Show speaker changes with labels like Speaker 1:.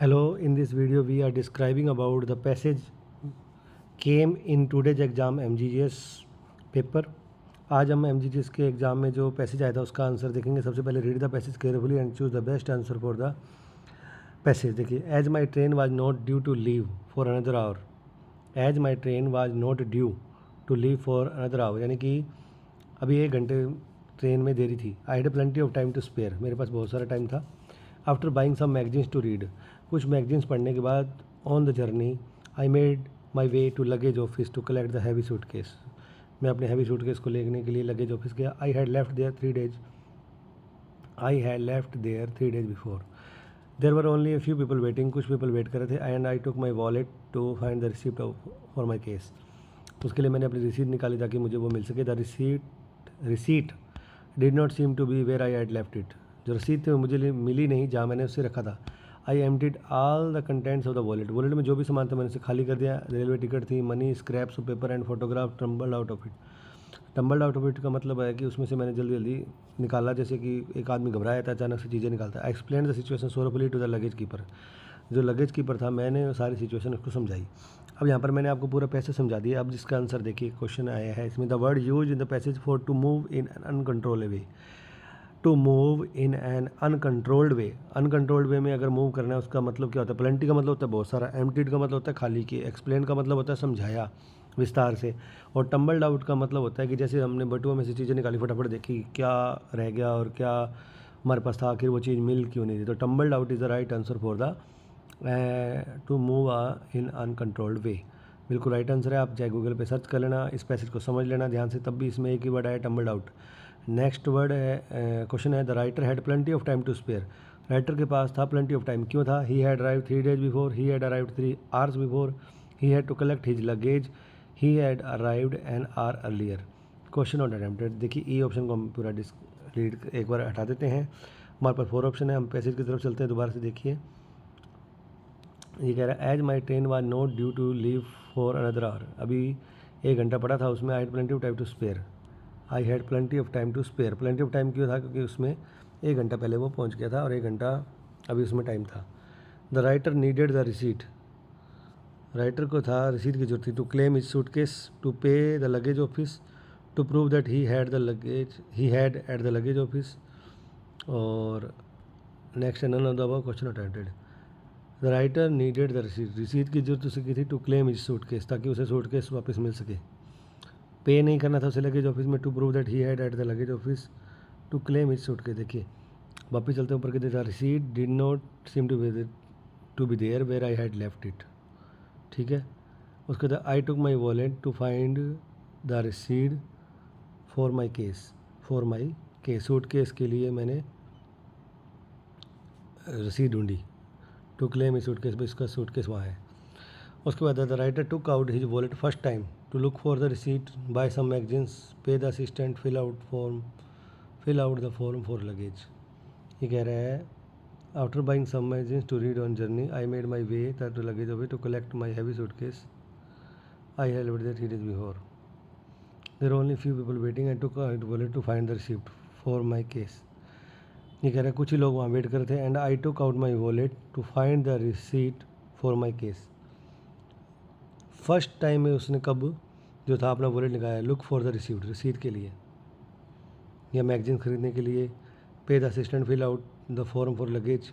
Speaker 1: Hello, in this video we are describing about the passage came in today's exam MGGS paper. आज हम MGGS के exam में जो passage आया था उसका आंसर देखेंगे। सबसे पहले read the passage carefully and choose the best answer for the passage. देखिए, as my train was not due to leave for another hour. As my train was not due to leave for another hour, यानी कि अभी 1 घंटे train में देरी थी। I had plenty of time to spare, मेरे पास बहुत सारा टाइम था। After buying some magazines to read, कुछ मैगजीन्स पढ़ने के बाद on the journey I made my way to luggage office to collect the heavy suitcase, मैं अपने हैवी सूटकेस को लेने के लिए लगेज ऑफिस गया। I had left there 3 days before. There were only a few people waiting, कुछ people wait कर रहे थे। And I took my wallet to find the receipt for my case, उसके लिए मैंने अपनी रिसीट निकाली ताकि मुझे वो मिल सके। The receipt did not seem to be where I had left it, जो रसीद थी वो मुझे मिली नहीं जहाँ मैंने उससे रखा था। I emptied all the contents of the wallet, wallet में जो भी सामान था मैंने उसे खाली कर दिया। रेलवे टिकट थी, money, scraps of paper and photograph tumbled out of it. Tumbled out of it का मतलब है कि उसमें से मैंने जल्दी जल्दी निकाला, जैसे कि एक आदमी घबराया था अचानक से चीज़ें निकालता है। I explain the situation sorrowfully to the luggage keeper, जो लगेज कीपर था मैंने सारी सिचुएशन उसको समझाई। अब यहाँ पर मैंने आपको पूरा पैसेज समझा दिया। अब जिसका आंसर देखिए, क्वेश्चन आया है इसमें, the word use in the passage for to move in an uncontrolled way. To move in an uncontrolled way, uncontrolled way में अगर मूव करना है उसका मतलब क्या होता है? प्लेंटी का मतलब होता है बहुत सारा, एम्प्टीड का मतलब होता है खाली की, एक्सप्लेन का मतलब होता है समझाया विस्तार से, और टम्बल्ड आउट का मतलब होता है कि जैसे हमने बटुआ में से चीज़ें निकाली, फटाफट देखी क्या रह गया और क्या हमारे पास था, आखिर वो चीज़ मिल क्यों नहीं थी। तो tumbled out is the right answer for the to move in uncontrolled way, बिल्कुल राइट आंसर है। आप चाहे गूगल पे सर्च कर लेना, इस पैसेज को समझ लेना ध्यान से, तब भी इसमें एक ही वर्ड आया टम्बल्ड आउट। नेक्स्ट वर्ड है, क्वेश्चन है, the writer had plenty of time to spare, writer के पास था प्लेंटी ऑफ टाइम, क्यों था? He had arrive 3 days before, he had arrived 3 hours before, he had to collect his luggage, he had arrived an hour earlier. Question not attempted. देखिए, E option को हम पूरा read एक बार हटा देते हैं। हमारे पास 4 ऑप्शन है, हम पैसेज की तरफ चलते हैं। दोबारा से देखिए, ये कह रहा है, as my train was not due to leave for another hour, अभी 1 घंटा पड़ा था उसमें। I had plenty of time to spare, I had plenty of time to spare, plenty of time क्यों था? क्योंकि उसमें 1 घंटा पहले वो पहुंच गया था और 1 घंटा अभी उसमें टाइम था। The writer needed the receipt, writer को था रिसीट की जरूरत थी। To claim his suitcase, to pay the luggage office, to prove that he had at the luggage office, or next none of the above question attempted. The writer needed the receipt, receipt की जरूरत उसे की थी to claim his suitcase, ताकि उसे suitcase वापस मिल सके। पे नहीं करना था उसे लगेज ऑफिस में, to prove that he had at the luggage office, to claim his suitcase. देखिए, वापस चलते ऊपर के देखा, receipt did not seem to be there where I had left it, ठीक है। उसके बाद I took my wallet to find the receipt for my case, suitcase के लिए मैंने रसीद ढूंढी। टू क्लेम हिज सूटकेस, इसका सूटकेस वहाँ है। उसके बाद the writer took out his wallet first time to look for the receipt, buy some magazines, pay the assistant, fill out the form for luggage. ये कह रहा है, after buying some magazines to read on journey I made my way to luggage off to collect my heavy suitcase, I had left there 3 days before. There only few people waiting and took out wallet to find the receipt for my case. ये कह रहा है कुछ ही लोग वहाँ wait कर रहे थे। And I took out my wallet to find the receipt for my case, first time में उसने कब जो था अपना वॉलेट निकाला, लुक फॉर द रिसीप्ट, रसीद के लिए या मैगजीन खरीदने के लिए। Pay the assistant, fill out the form for luggage,